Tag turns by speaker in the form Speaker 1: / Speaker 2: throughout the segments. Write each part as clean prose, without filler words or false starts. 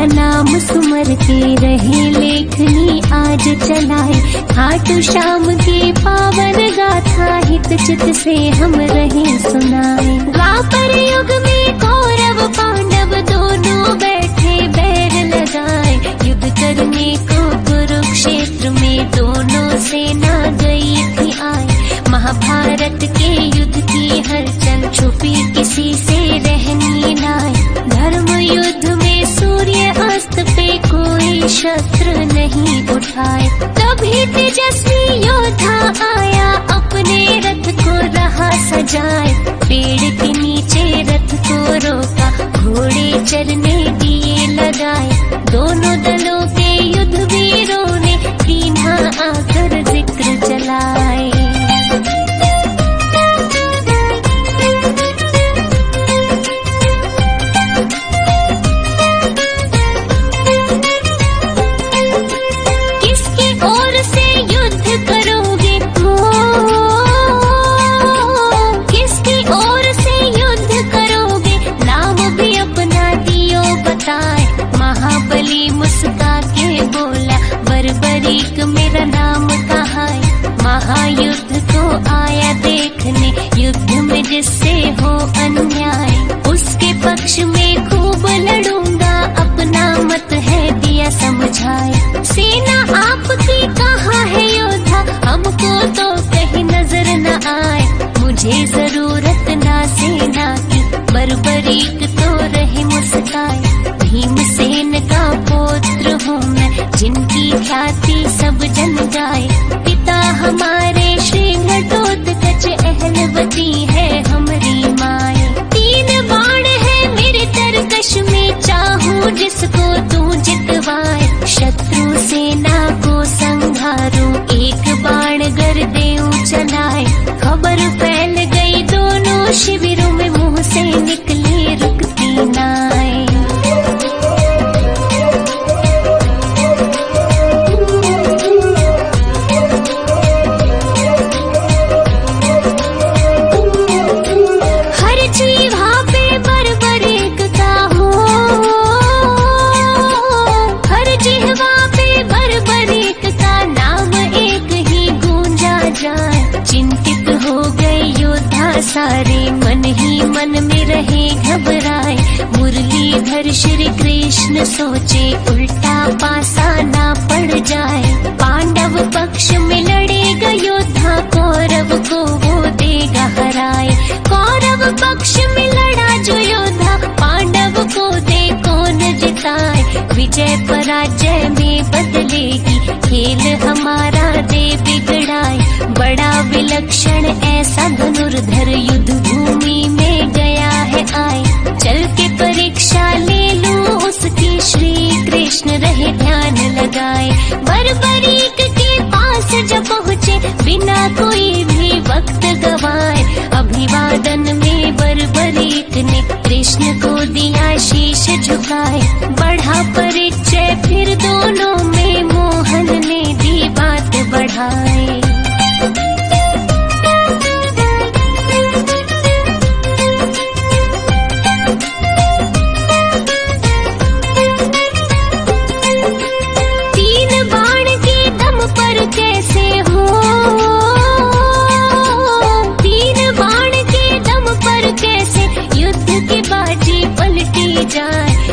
Speaker 1: नाम सुमर के रहे लेखनी आज चलाए। खाटू श्याम की पावन गाथा हित चित से हम रहे सुनाए। द्वापर युग में कौरव पांडव दोनों बैठे बैर लगाए। युद्ध करने को कुरुक्षेत्र में दोनों सेना गई थी आए। महाभारत के युद्ध की हलचल छुपी किसी से रहनी नाय। धर्म युद्ध में सूर्य अस्त पे कोई शस्त्र नहीं उठाए। तभी तेजस्वी योद्धा आया अपने रथ को रहा सजाए। पेड़ के नीचे रथ को रोका घोड़े चरने दिए लगाए। दोनों दलों के युद्ध वीरों ने कीन्हा आकर जिक्र चलाए। मेरा नाम कहाँ है। महायुद्ध को आया देखने युद्ध में जिससे हो अन्याय। उसके पक्ष में खूब लड़ूंगा अपना मत है दिया समझाए। सेना आपकी कहाँ है योद्धा हमको तो कहीं नजर न आए। मुझे जरूरत ना सेना की बर्बरीक तो रहे मुस्काए। भीमसेन का पुत्र हूँ मैं जिनकी ख्याति सब जन गाए। पिता हमारे श्री घटोत्कच अहलवती है हमारी माए। 3 बाण है मेरे तरकश में चाहूं जिसको तू जितवाए। शत्रु सेना को संघारूं एक बाण गर देऊं चलाए। खबर फैल गई दोनों शिविरों में मुंह से निकली रुकती नाय। सारे मन ही मन में रहे घबराए। मुरलीधर श्री कृष्ण सोचे उल्टा पासा ना पड़ जाए। पांडव पक्ष में लड़ेगा योद्धा कौरव को वो देगा हराए। कौरव पक्ष में लड़ा जो योद्धा पांडव को दे कौन जिताए। विजय पराजय में बदलेगी खेल हमारा दे बिगड़ाए। बड़ा विलक्षण ऐसा धनुर्धर युद्ध भूमि में गया है आए। चल के परीक्षा ले लूं उसकी श्री कृष्ण रहे ध्यान लगाए। बर्बरीक के पास जब पहुँचे बिना कोई भी वक्त गवाए। अभिवादन में बर्बरीक ने कृष्ण को दिया शीश झुकाए। बढ़ा परिचय फिर दोनों में मोहन ने दी बात बढ़ाए।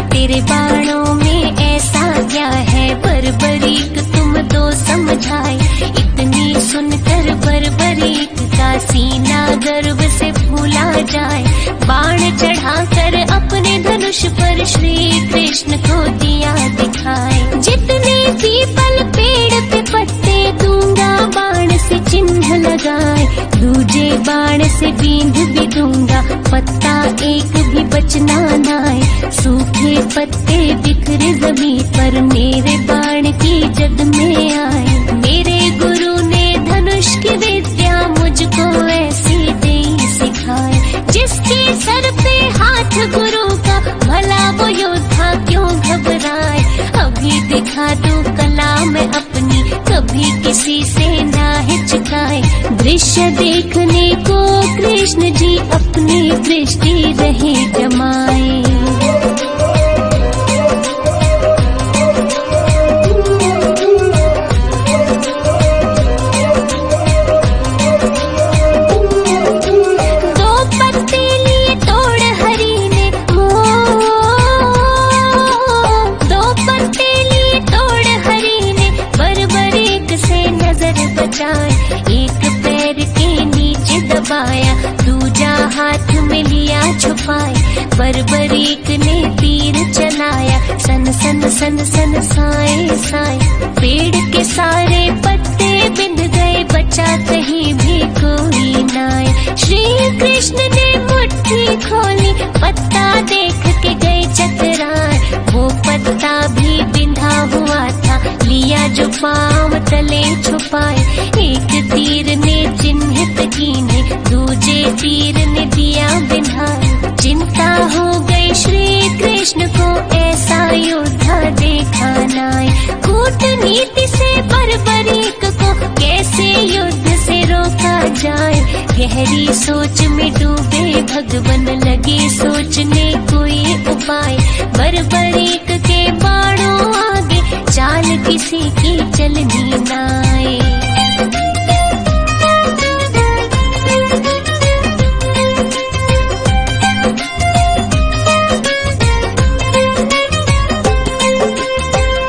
Speaker 1: तेरे बाणों में ऐसा क्या है बर्बरीक तुम दो समझाए। इतनी सुनकर बर्बरीक का सीना गर्व से फूला जाए। बाण चढ़ाकर अपने धनुष पर श्री कृष्ण को दिया दिखाए। जितने पीपल पेड़ पे पत्ते दूंगा बाण से चिन्ह लगाए। दूजे बाण से बींध भी दूंगा पत्ता एक भी बचना नाए। सूखे पत्ते बिखरे जमीन पर मेरे बाण की जद में आए। मेरे गुरु ने धनुष की विद्या मुझको ऐसी दे सिखाए। जिसके सर पे हाथ गुरु का भला वो योद्धा क्यों घबराए। अभी दिखा दूं कला मैं अपनी कभी किसी से ना हिचकाए। दृश्य देखने को कृष्ण जी अपनी दृष्टि रहे जमाए। सन सन सन साए साए। पेड़ के सारे पत्ते बिंद गए, बचा कहीं भी कोई नाए। श्री कृष्ण ने मुट्ठी खोली, पत्ता देख के गए चकराए। वो पत्ता भी बिंधा हुआ था, लिया जो पाँव तले छुपाए। एक तीर ने चिन्हित कीने, दूजे तीर ने दिया बिंधाए। चिंता हो गई श्री कृष्ण को, ऐसा योद्धा देखा नाए। कूटनीति से बर्बरीक को कैसे युद्ध से रोका जाए। गहरी सोच में डूबे भगवन, लगे सोचने कोई उपाय। बर्बरीक के बाणों आगे, चाल किसी की चलनी नाए।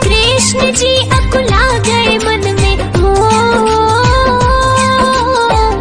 Speaker 1: कृष्ण जी अकुला गए मन में,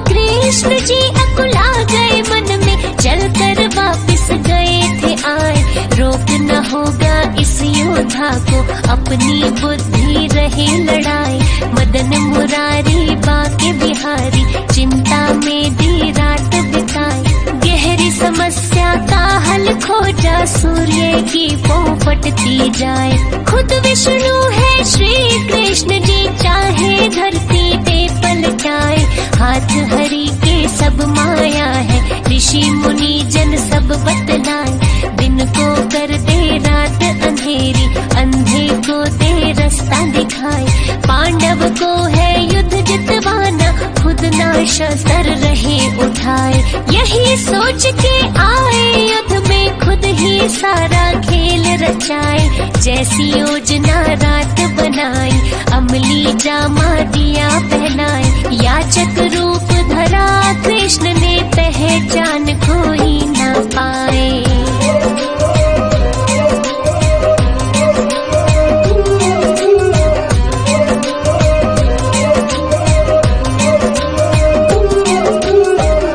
Speaker 1: कृष्ण जी अकुला गए मन में। चलकर वापिस गए थे आए, रोकना होगा इस योद्धा को, अपनी बुद्धि रहे लड़ाए। मदन मुरारी बाके बिहारी, चिंता में दी रात बिताए। गहरी समस्या का हल खोजा, सूर्य की पोपटती जाए। खुद विष्णु है श्री कृष्ण जी, चाहे धरती पे पलटाए। हाथ हरि के सब माया है, ऋषि मुनि जन सब बतलाए। दिन को कर दे रात अंधेरी, अंधे को दे रास्ता दिखाए। पांडव को है युद्ध जितवाना, खुद ना शस्त्र रहे उठाए। यही सोच के आए युद्ध में, खुद ही सारा खेल रचाए। जैसी योजना रात बनाई, अमली जामा दिया पहनाए। याचक रूप धरा कृष्ण ने, पहचान कोई न पाए।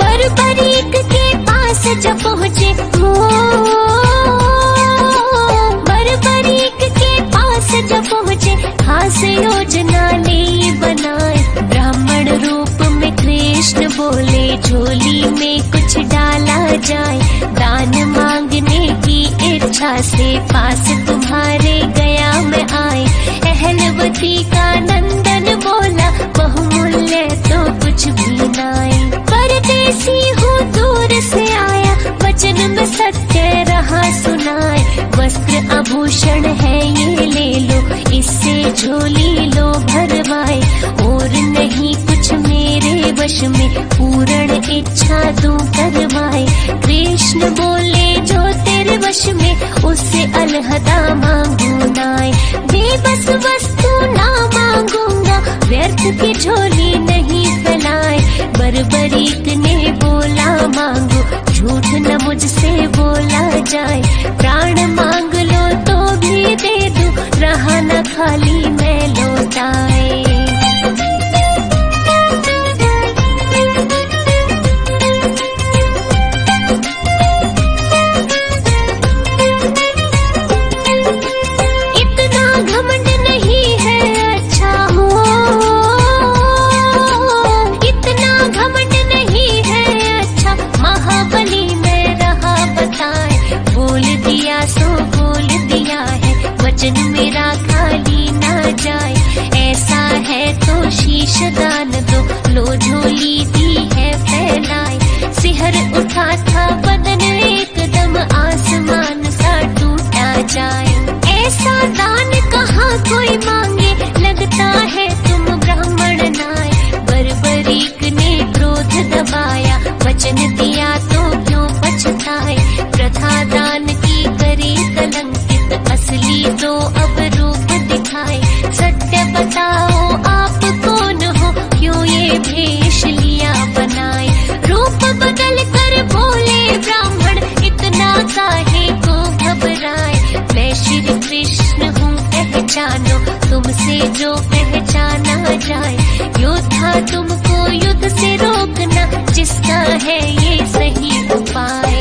Speaker 1: बर्बरीक के पास जब पहुँचे, बर्बरीक के पास जब पहुँचे, खास योजना ले बनाए। ब्राह्मण रूप में कृष्ण बोले, झोली में कुछ डाला जाए। दान मांगने की इच्छा से, पास तुम्हारे गया मैं आए। अहलवती का नंदन बोला, बहुमूल्य तो कुछ भी नाए। परदेसी हूँ दूर से आया, वचन में सत्य रहा सुनाए। वस्त्र आभूषण है ये ले लो, इससे झोली लो भरवाए। और नहीं कुछ मेरे वश में, पूर्ण इच्छा दूं करवाए। कृष्ण बोले जो तेरे वश में, उससे अलहदा मांगू नाए। बेबस वस्तु ना मांगूंगा, व्यर्थ की झोली नहीं फैलाए। बर्बरीक ने बोला मांगो, झूठ न मुझसे बोला जाए। प्राण मांग लो तो भी दे दूं, रहा न खाली मैं लौटाए। वचन मेरा खाली ना जाए, ऐसा है तो शीश दान दो, लो झोली दी है फैलाए। सिहर उठा था बदन एकदम, आसमान सा टूटा जाए। ऐसा दान कहाँ कोई मांगे, लगता है तुम ब्राह्मण नाए। बर्बरीक ने क्रोध दबाया, वचन दिया तो क्यों पछताए। प्रथा दान की करी कलंकित, असली तो अब रूप दिखाए। सत्य बताओ आप कौन हो, क्यों ये भेष लिया बनाए। रूप बदल कर बोले ब्राह्मण, इतना काहे को घबराए। मैं श्री कृष्ण हूँ पहचानो, तुमसे जो पहचाना जाए। योद्धा तुमको युद्ध से रोकना, जिसका है ये सही उपाय।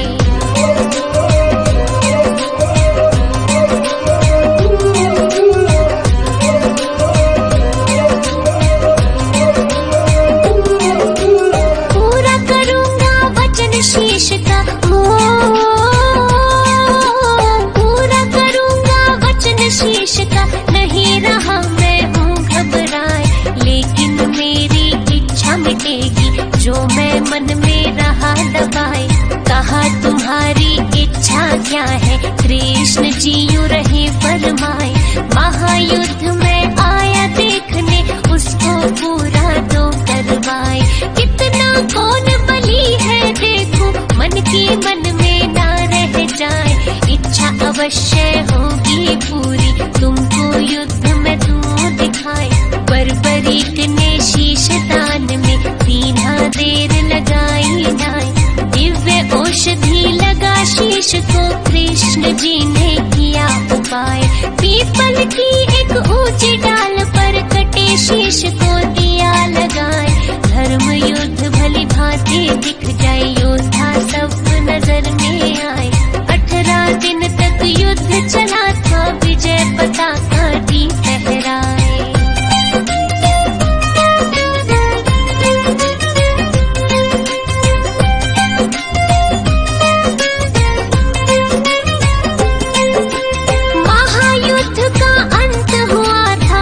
Speaker 1: जी ने किया उपाय। पीपल की एक ऊंची डाल पर कटे शीश को दिया लगाए। धर्म युद्ध भली भांति दिख जाए, योद्धा सब नजर में आए। 18 दिन तक युद्ध चला था, विजय पताका दी फहराए। महायुद्ध का अंत हुआ था,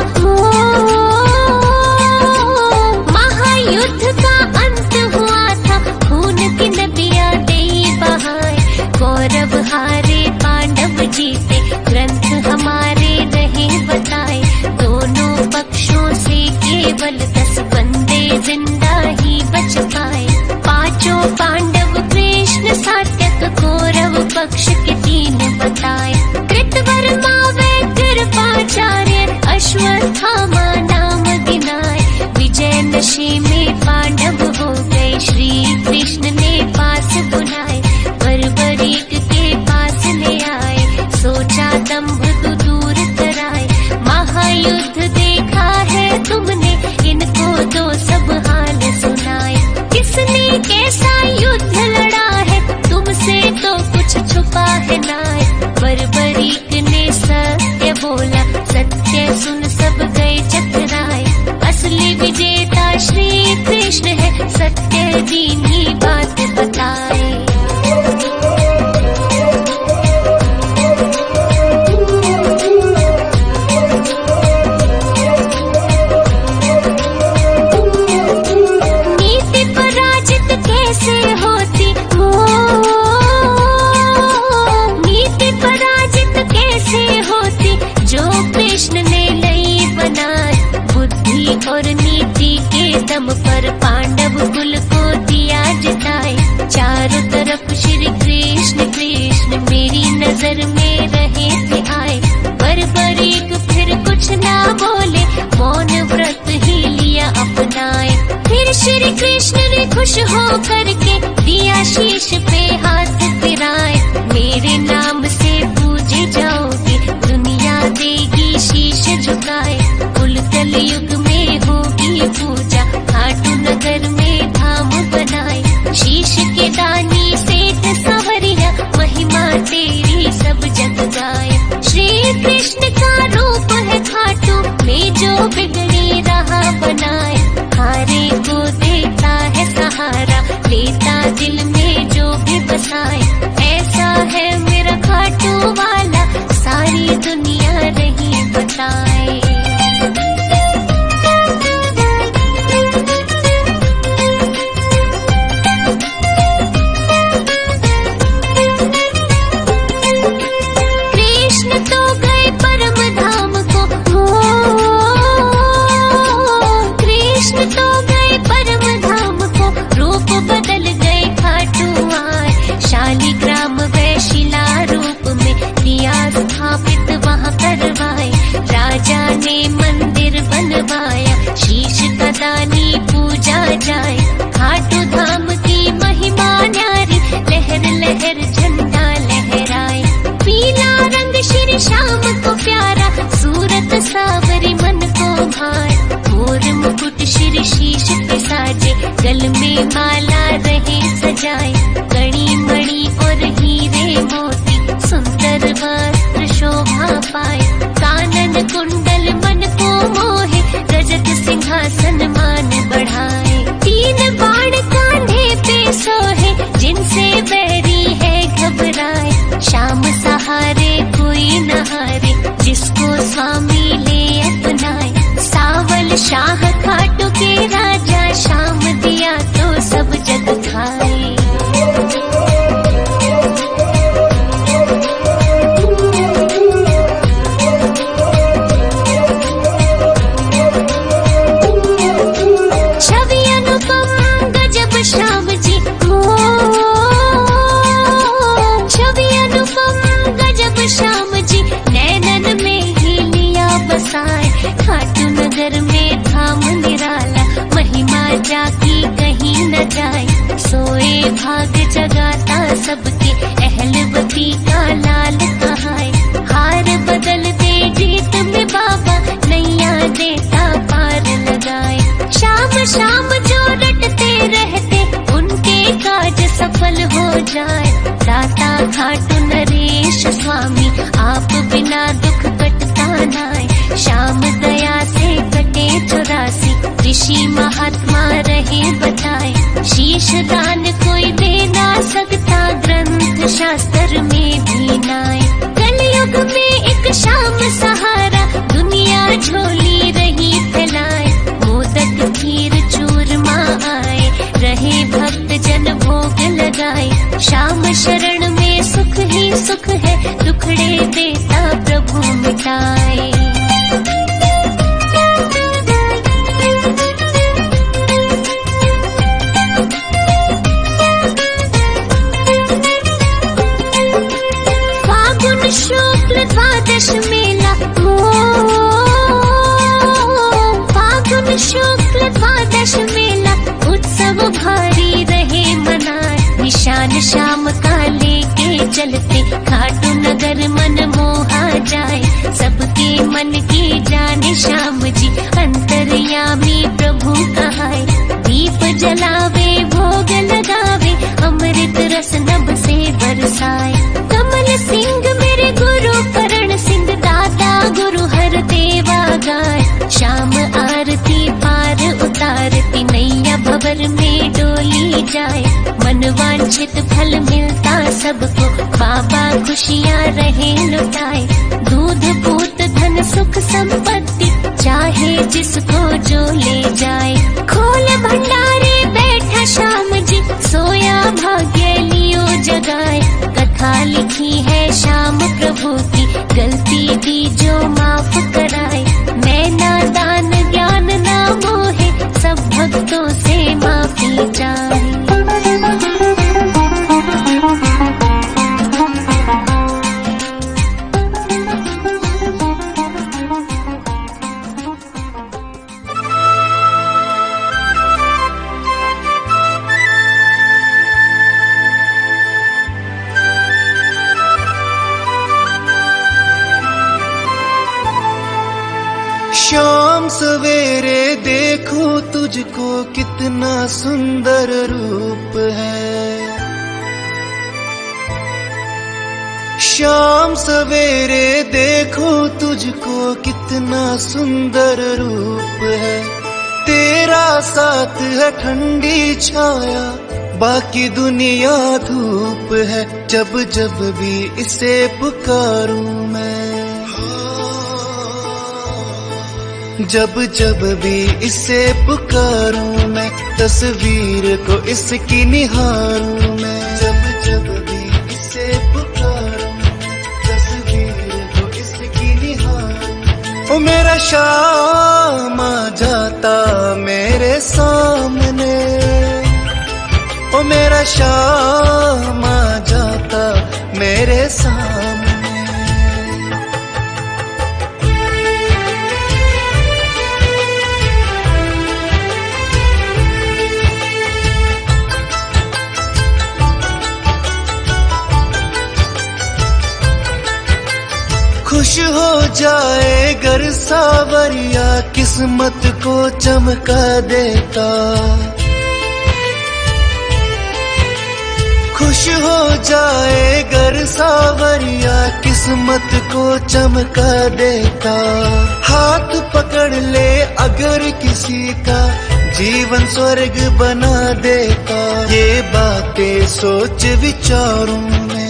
Speaker 1: महायुद्ध का अंत हुआ था, खून की नदियां दे बहाए। कौरव हारे पांडव जीते, ग्रंथ हमारे रहे बताए। दोनों पक्षों से केवल 10 बंदे जिंदा ही बच पाए। 5 पांडव कृष्ण सात्यक, कौरव पक्ष के 3 बताए। कृतवर्मा व कृपाचार्य, अश्वत्थामा नाम गिनाए। विजय नशे में पांडव हो गए, श्री कृष्ण ने पास बुलाए। बर्बरीक के पास ले आए, सोचा दंभ तो दूर कराए। महायुद्ध देखा है तुमने, इनको दो सब हाल सुनाए। किसने कैसा युद्ध लड़ा है, तुमसे तो कुछ छुपा है नाय। बर्बरीक ने सत्य बोला, सत्य सुन सब गए चकराए। असली विजेता श्री कृष्ण है, सत्य दीनी बात बताए। नीति पराजित कैसे होती हो, नीति पराजित कैसे होती, जो कृष्ण ने लई बनाए। बुद्धि और नीति के दम पर पांडव कुल को दिया जिताए। चारों तरफ श्री कृष्ण कृष्ण मेरी नजर में रहे थे आए। बर्बरीक फिर कुछ ना बोले, मौन व्रत ही लिया अपनाए। फिर श्री कृष्ण ने खुश हो करके दिया शीश पे हाथ फिराए। मेरे नाम से पूजे जाओगे, दुनिया देगी शीश झुकाए। कुल कलयुग में होगी पूजा, खाटू नगर में धाम बनाए। शीश के दानी सेठ संवरिया, महिमा तेरी सब जग गाए। श्री कृष्ण का रूप है खाटू में, जो बिगड़ी राह बनाए। हारे को देता है सहारा, लेता दिल में जो भी बसाए। ऐसा है मेरा खाटू वाला, सारी दुनिया रही बताए। कृष्ण तो गए परम धाम को, कृष्ण तो गए परम धाम को, रूप बदल गए खाटू आए। शालिग्राम व शिला रूप में दिया स्थापित वहाँ करवाए। राजा ने मंदिर बनवाया, शीश का दानी पूजा जाए। खाटू धाम की महिमा न्यारी, लहर लहर झंडा लहराए। पीला रंग श्री श्याम को प्यारा, सूरत सावरी मन को भाए। मोर मुकुट श्री शीश पे साजे, गल में माला रहे सजाए। कड़ी मणि और हीरे मोती, सुंदर वस्त्र शोभा पाए। कानन कुंडल मन को मोहे, रजत सिंहासन मान बढ़ाए। 3 ऋषि महात्मा रहे बताए, शीश दान कोई दे ना सकता, ग्रंथ शास्त्र में भी नाए। कलयुग में एक शाम सहारा, दुनिया झोली रही फैलाए, मोदक खीर चूरमा आए, रहे भक्त जन भोग लगाए। शाम शरण में सुख ही सुख है, दुखड़े देता प्रभु मिटाए। फागुन शुक्ल द्वादश मेला, फागुन शुक्ल द्वादश मेला, उत्सव भारी रहे मनाए। निशान शाम का लेके चलते, खाटू नगर मन मोहा जाए। सबके मन की जाने श्याम जी, अंतर्यामी प्रभु कहाए। दीप जलावे भोग लगावे, अमृत रस नभ से बरसाए। कमल सिंह मेरे गुरु करण सिंह, दाता गुरु हर देवा गाय। शाम आरती पार उतारती, नैया भंवर में डोली जाए। मन वांछित फल मिलता सबको, बाबा खुशियाँ रहे लुटाए। दूध पूत धन सुख संपत्ति, चाहे जिसको जो ले जाए। खोल भंडारे बैठा श्याम जी, सोया भाग्य लियो जगाए। कथा लिखी है श्याम प्रभु की, गलती दी जो माफ कराए। मैं नादान ज्ञान ना मोहे, सब भक्तों से माफी चाहे।
Speaker 2: शाम सवेरे देखो तुझको, कितना सुंदर रूप है। शाम सवेरे देखो तुझको, कितना सुंदर रूप है। तेरा साथ है ठंडी छाया, बाकी दुनिया धूप है। जब जब भी इसे पुकारूं मैं, जब जब भी इसे पुकारूं मैं, तस्वीर को इसकी निहारूं मैं। जब जब भी इसे पुकारूं मैं, तस्वीर को इसकी निहारूं। ओ मेरा शाम आ जाता मेरे सामने, ओ मेरा शाम आ जाता मेरे सामने। खुश हो जाए गर सावरिया, किस्मत को चमका देता। खुश हो जाए गर सावरिया, किस्मत को चमका देता। हाथ पकड़ ले अगर किसी का, जीवन स्वर्ग बना देता। ये बातें सोच विचारूं मैं,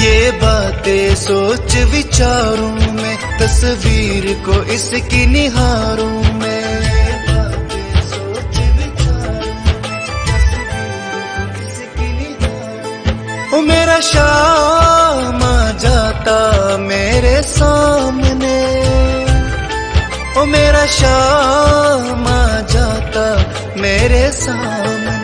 Speaker 2: ये बातें सोच विचारूं मैं। तस्वीर को इसकी निहारूं मैं, ये बातें सोच विचारूं मैं। तस्वीर को इसकी निहारूं। ओ मेरा शाम आ जाता मेरे सामने, ओ मेरा शाम आ जाता मेरे सामने।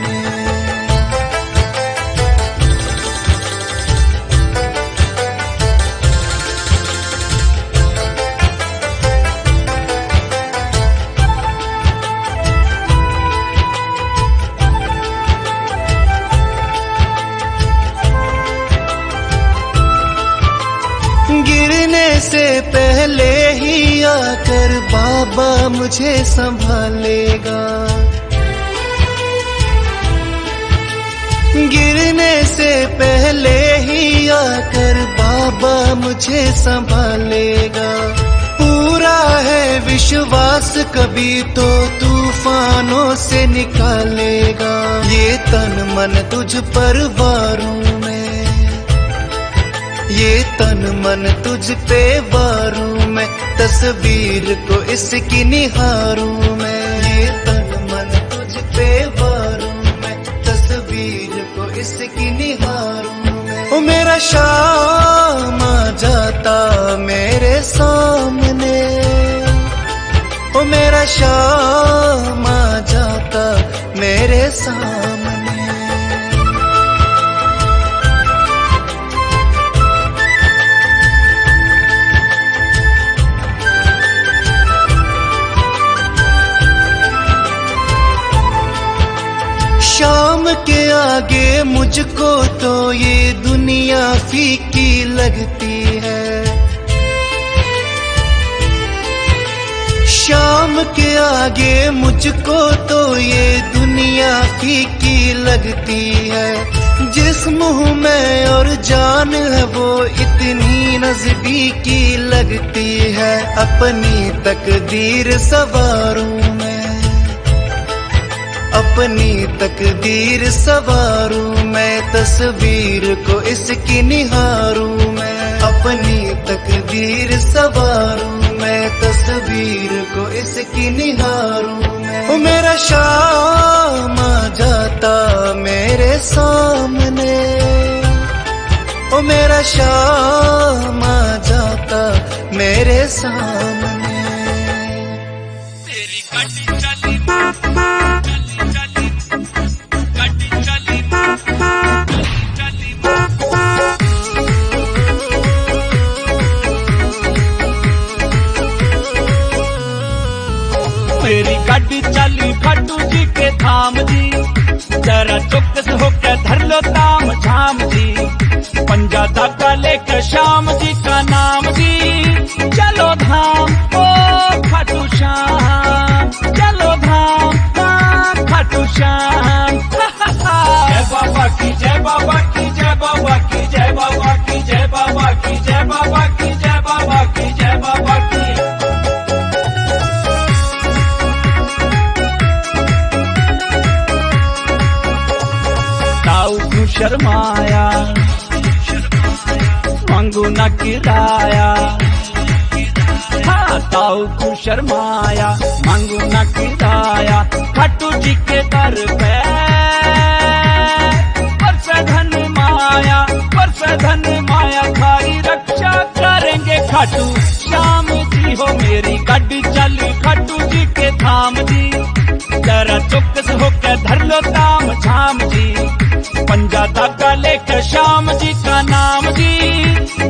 Speaker 2: गिरने से पहले ही आकर बाबा मुझे संभालेगा। गिरने से पहले ही आकर बाबा मुझे संभालेगा। पूरा मेरा है विश्वास कभी तो तूफानों से निकालेगा। ये तन मन तुझ पर वारूं मैं, ये तन मन तुझ पे वारूं मैं, तस्वीर को इसकी निहारूं मैं। ये तन मन तुझ पे वारूं मैं, तस्वीर को इसकी निहारूं मैं। ओ मेरा शाम आ जाता मेरे सामने, ओ मेरा शाम आ जाता मेरे सामने। शाम के आगे मुझको तो ये दुनिया फीकी लगती है। शाम के आगे मुझको तो ये दुनिया फीकी लगती है। जिस मुंह में और जान है वो इतनी नजदीकी लगती है। अपनी तकदीर सवारूं मैं, अपनी तकदीर सवारूं मैं, तस्वीर को इसकी निहारूं मैं। अपनी तकदीर सवारूं मैं, तस्वीर को इसकी निहारूं मैं। ओ मेरा शाम आ जाता मेरे सामने, ओ मेरा शाम आ जाता मेरे सामने।
Speaker 3: तेरी गड्डी चली मेरी गाड़ी चली खट्टू जी के धाम जी, जरा चौकस होकर धर लो ताम झाम जी। पंजा धागा लेकर श्याम जी का नाम जी, चलो धाम ओ खाटू श्याम, चलो धाम खाटू श्याम। जय बाबा की जय बाबा की जय बाबा की जय बाबा की जय बाबा की जय बाबा की जय बाबा की जय बाबा की। शर्माया मांगू न किराया, हाँ ताऊ को शर्माया मांगू न किराया। खाटू जी के दर पे परसे धन माया, परसे धन माया, खारी रक्षा करेंगे खाटू श्याम जी हो। मेरी गाड़ी चली खाटू जी के धाम जी, जरा चौकस होकर धर लो ताम झाम जी। पंजा धागा लेकर श्याम जी का नाम जी,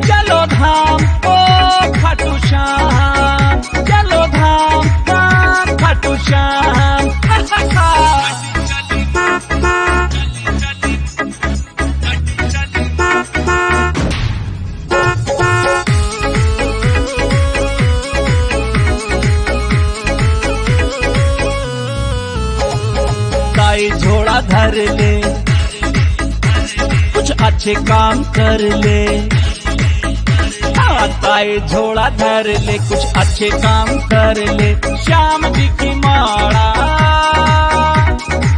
Speaker 3: चलो धाम ओ खाटू श्याम, चलो धाम खाटू श्याम। ताई झोड़ा धर ले, कुछ अच्छे काम कर ले। ताई झोड़ा धर ले, कुछ अच्छे काम कर ले। श्याम जी की माड़ा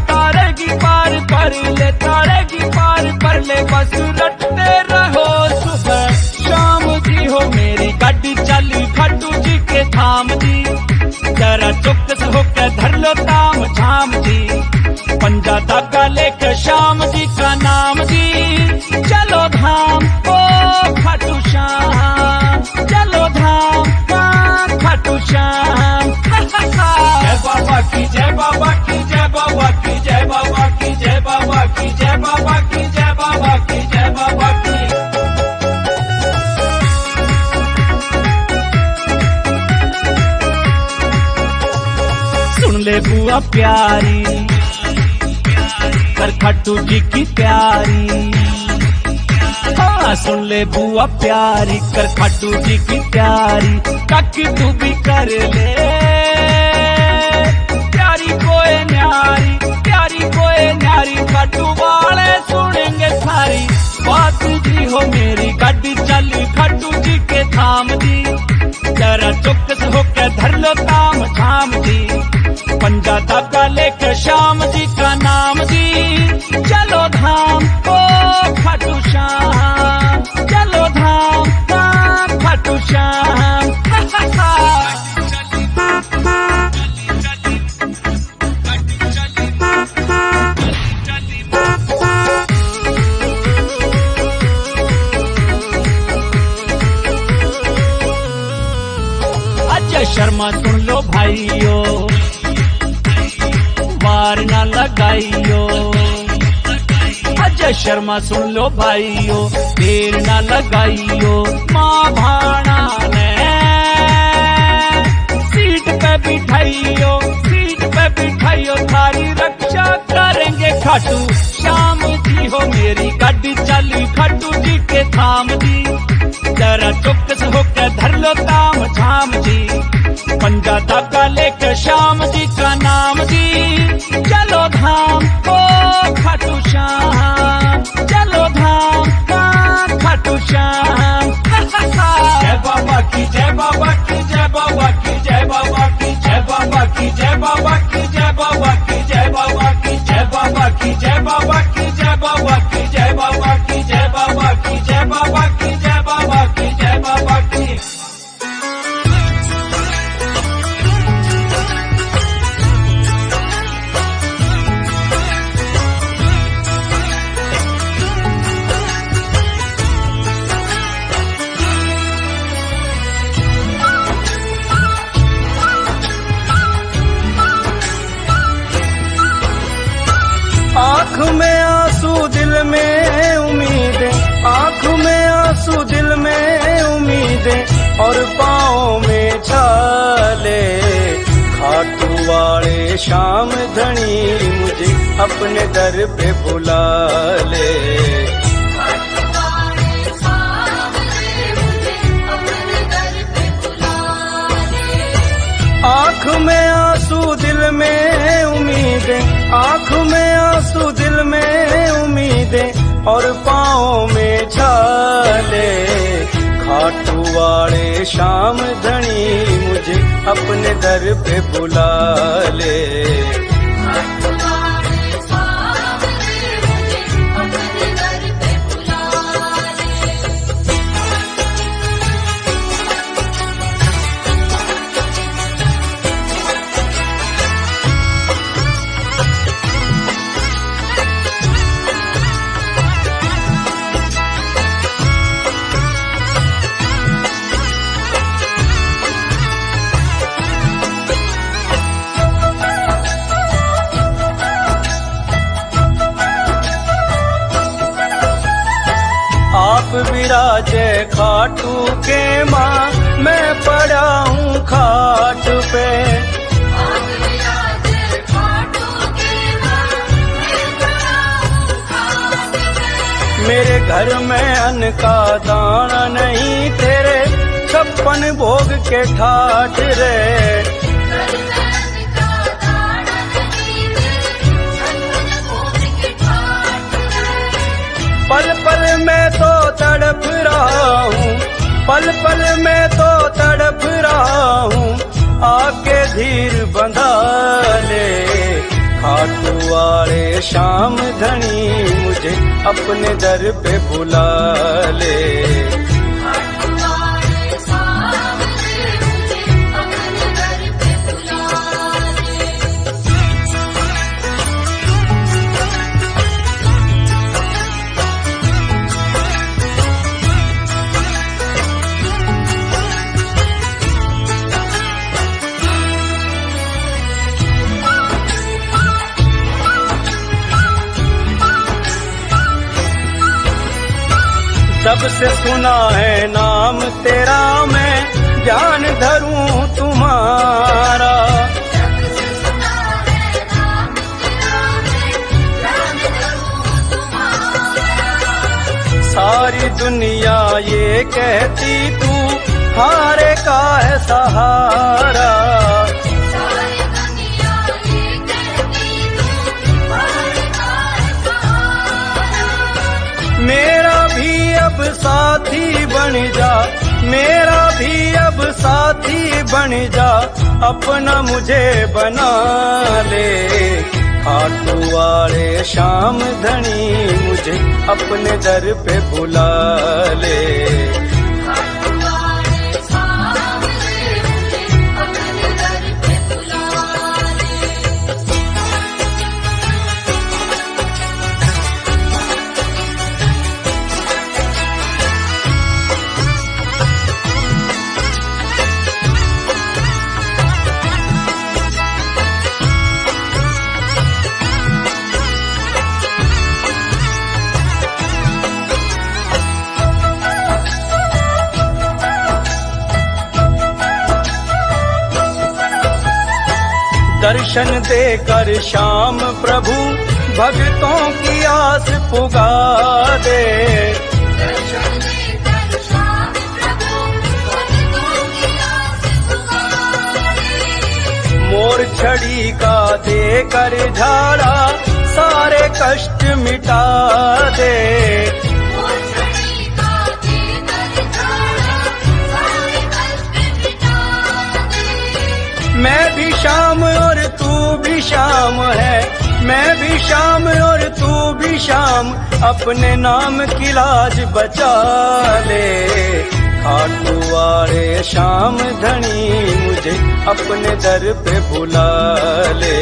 Speaker 3: तारेगी पार कर ले, तारेगी पार कर ले। बस रटते रहो सुबह शाम जी हो। मेरी गाड़ी चली खाटू जी के धाम जी, जरा चौकस होकर धर लो ताम झाम जी। पंजा धागा लेकर श्याम जी का नाम जी, चलो धाम ओ खाटू श्याम, चलो धाम खाटू श्याम। जय बाबा की जय बाबा की जय बाबा की जय बाबा की जय बाबा की जय बाबा की जय बाबा की जय बाबा की। सुन ले बुआ प्यारी कर खाटू जी की प्यारी, हाँ सुन ले बुआ प्यारी कर खाटू जी की प्यारी। काकी तू भी कर ले प्यारी कोई न्यारी, प्यारी कोई न्यारी। खाटू वाले सुनेंगे सारी बात जी हो। मेरी गाड़ी चली खाटू जी के धाम जी, जरा चौकस होकर शर्मा सुन लो भाइयों, वार ना लगाइयो। अजय शर्मा सुन लो भाइयों, देर ना लगाइयो। माँ भाणा ने सीट पे बिठाइयो, सीट पे बिठाइयो, थारी रक्षा करेंगे खाटू श्याम जी हो। मेरी गाड़ी चली खाटू जी के थाम जी, जरा चौकस होकर धर लो ताम झाम जी। पंजा धागा लेकर श्याम जी का नाम जी, चलो धाम ओ खाटू श्याम, चलो धाम खाटू श्याम। जय बाबा की, जय बाबा की, जय बाबा की, जय बाबा की, जय बाबा की, जय बाबा की, जय बाबा की, जय बाबा की, जय बाबा की, जय बाबा की, जय बाबा की, जय बाबा की, जय बाबा की, जय बाबा की, जय बाबा की, जय बाबा की।
Speaker 2: आँख में आंसू दिल में उम्मीदें, आँख में आंसू दिल में उम्मीदें, और पाँव में छाले। खाटू वाले श्याम धनी मुझे अपने दर पे बुला ले। आँख में आंसू दिल में उम्मीदें, आँख में आंसू दिल में उम्मीदें, और पाँव में छाले। खाटू वाले श्याम धनी मुझे अपने दर पे बुला ले। आप विराजे खाटू के माँ, मैं पड़ा हूँ खाट पे। मेरे घर में अन्न का दाना नहीं, तेरे 56 भोग के ठाठ रे। पल पल में तो तड़प रहा हूँ, पल पल में तो तड़प रहा हूँ, आके धीर बंधा ले। खाटू वाले श्याम धनी मुझे अपने दर पे बुला ले। जब से सुना है नाम तेरा, मैं ध्यान धरूं तुम्हारा। सारी दुनिया ये कहती तू हारे का है सहारा। मेरा भी अब साथी बन जा, मेरा भी अब साथी बन जा, अपना मुझे बना ले। खाटू वाले श्याम धनी मुझे अपने दर पे बुला ले।
Speaker 3: दर्शन देकर श्याम प्रभु भक्तों की आस पुगा दे। मोर छड़ी का देकर झाड़ा सारे कष्ट मिटा दे। मैं भी शाम और तू भी शाम है, मैं भी शाम और तू भी शाम, अपने नाम की लाज बचा ले। खाटू वाले श्याम धनी मुझे अपने दर पे बुला ले।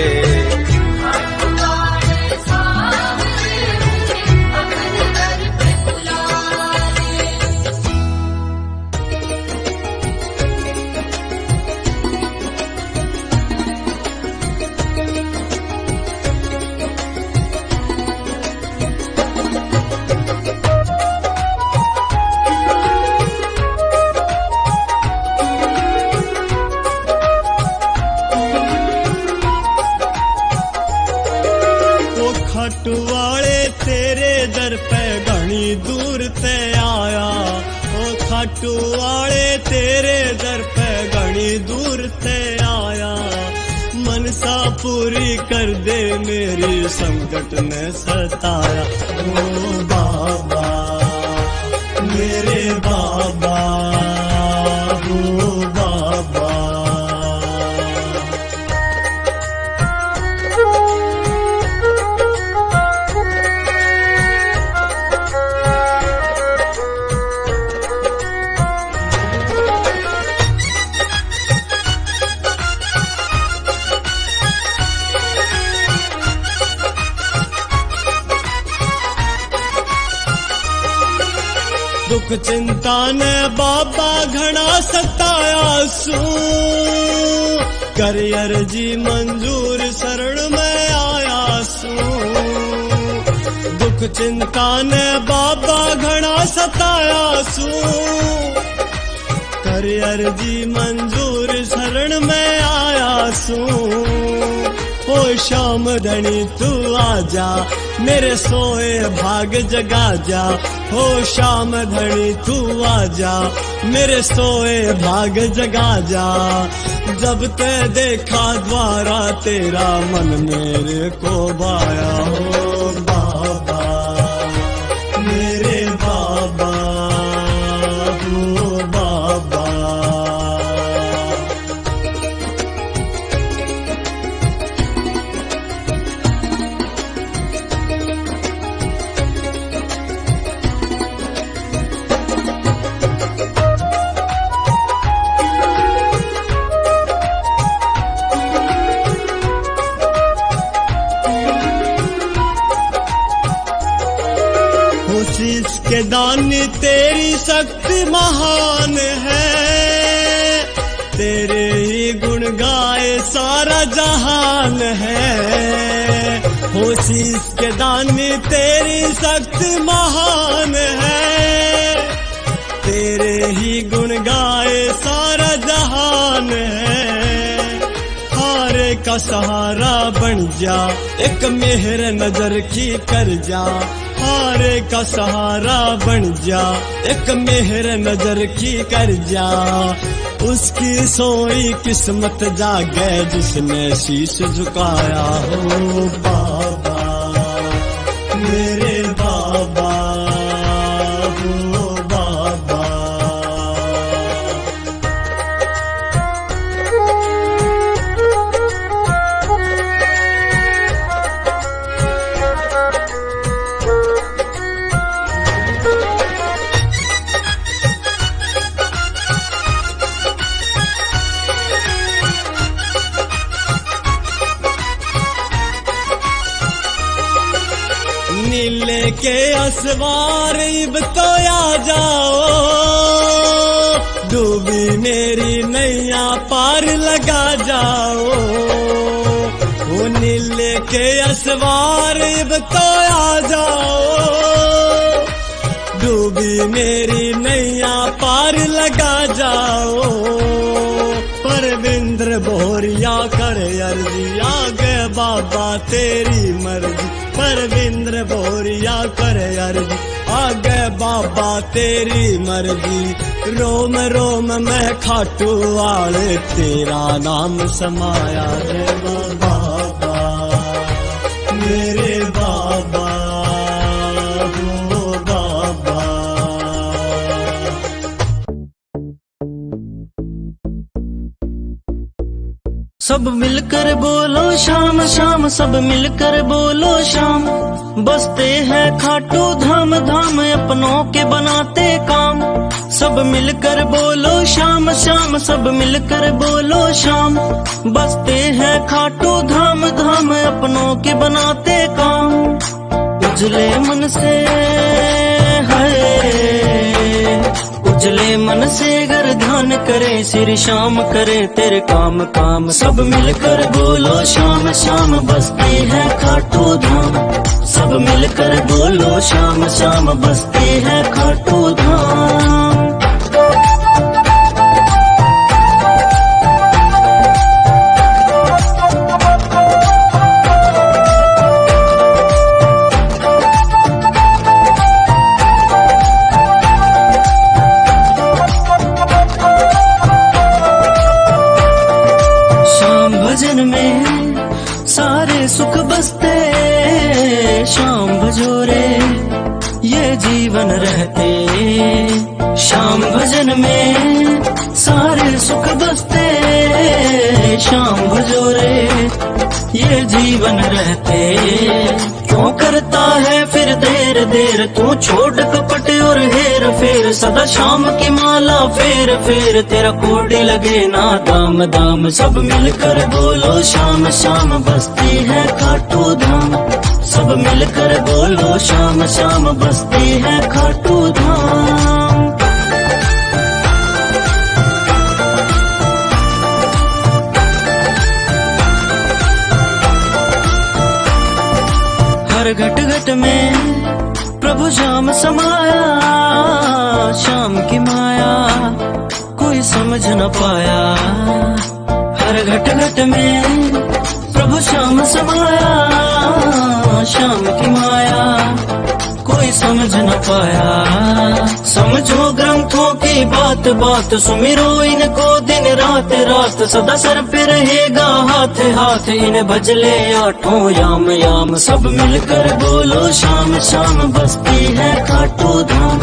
Speaker 4: खाटूवाले तेरे दर पे घनी दूर ते आया, ओ खाटूवाले तेरे दर पे घनी दूर ते आया। मनसा पूरी कर दे मेरी संकट ने सताया। ओ बाबा मेरे बाबा, ओ बाबा। दुख चिंता ने बाबा घना सताया सू, कर अर्जी मंजूर शरण में आया सू। दुख चिंता ने बाबा घना सताया सू, कर अर्जी मंजूर शरण में आया सू। ओ श्याम धनी तू आजा, मेरे सोए भाग जगा जा। हो श्याम धनी तू आजा, मेरे सोए भाग जगा जा। जब ते देखा द्वारा तेरा मन मेरे को भाया। हो बाबा मेरे बाबा, हो बाबा। शीश के दानी तेरी शक्ति महान है, तेरे ही गुण गाए सारा जहान है। हो शीश के दानी तेरी शक्ति महान है, तेरे ही गुण गाए सारा जहान है। हारे का सहारा बन जा, एक मेहर नजर की कर जा। हारे का सहारा बन जा, एक मेहर नजर की कर जा। उसकी सोई किस्मत जागे जिसने शीश झुकाया। हो बाबा मेरे बाबा, हो बाबा। नीले के असवार इब तो आ जाओ, डूबी मेरी नैया पार लगा जाओ। वो नीले के असवार इब तो आ जाओ, डूबी मेरी नैया पार लगा जाओ। परविंद्र बोरिया करे अर्जी, आगे बाबा तेरी मर्जी। परविंद्र बोरिया करे अर्जी, आगे बाबा तेरी मर्जी। रोम रोम में खाटू वाले तेरा नाम समाया रे बाबा, मेरे बाबा हो बाबा।
Speaker 2: सब मिलकर बोलो शाम शाम, सब मिलकर बोलो शाम। बसते हैं खाटू धाम धाम, अपनों के बनाते काम। सब मिलकर बोलो शाम शाम, सब मिलकर बोलो शाम। बसते हैं खाटू धाम धाम, अपनों के बनाते काम। उजले मन से है, उजले मन से अगर ध्यान करे, सिर शाम करे तेरे काम काम। सब मिलकर बोलो शाम शाम, बसते हैं खाटू धाम। सब मिलकर बोलो शाम शाम, बसते हैं खाटू धाम। भजन में सारे सुख बसते, शाम भजोरे ये जीवन रहते। शाम भजन में सारे सुख बसते, शाम भजोरे ये जीवन रहते। क्यों करता है फिर देर देर, तू छोड़ कपट और हेर फेर। सदा शाम की माला फेर फेर, तेरा कोडी लगे ना दाम दाम। सब मिलकर बोलो शाम शाम, बसती है खाटू धाम। सब मिलकर बोलो शाम शाम, बसती है खाटू धाम। हर घट घट में प्रभु श्याम समाया, शाम की माया कोई समझ न पाया। हर घट घट में प्रभु श्याम समाया, शाम की माया कोई समझ न पाया। समझो ग्रंथों की बात बात, सुमिरो इनको दिन रात रात। सदा सर पे रहेगा हाथ हाथ, इन भजले आठों याम याम। सब मिलकर बोलो शाम शाम, बसती है खाटू धाम।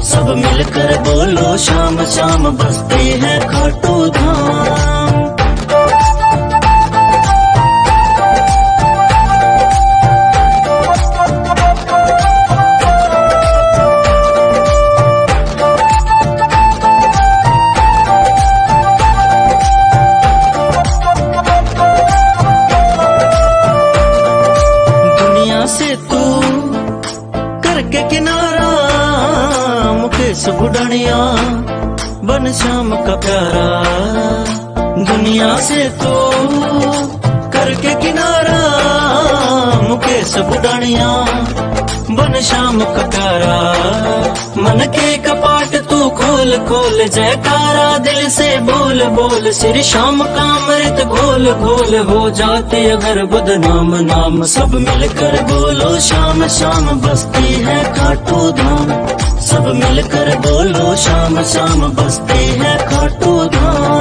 Speaker 2: सब मिलकर बोलो शाम शाम, बसती है खाटू धाम। करके किनारा मुकेश बुढ़निया, बन श्याम का प्यारा। दुनिया से तो करके किनारा मुकेश बुढ़निया, बन श्याम का प्यारा। मन के कपाट तू खोल खोल, जयकारा दिल से बोल बोल। श्री श्याम का अमृत घोल घोल, हो जाते अगर बदनाम नाम। सब मिलकर बोलो शाम शाम, बसती है खाटू धाम। सब मिलकर बोलो शाम शाम, बसती है खाटू धाम।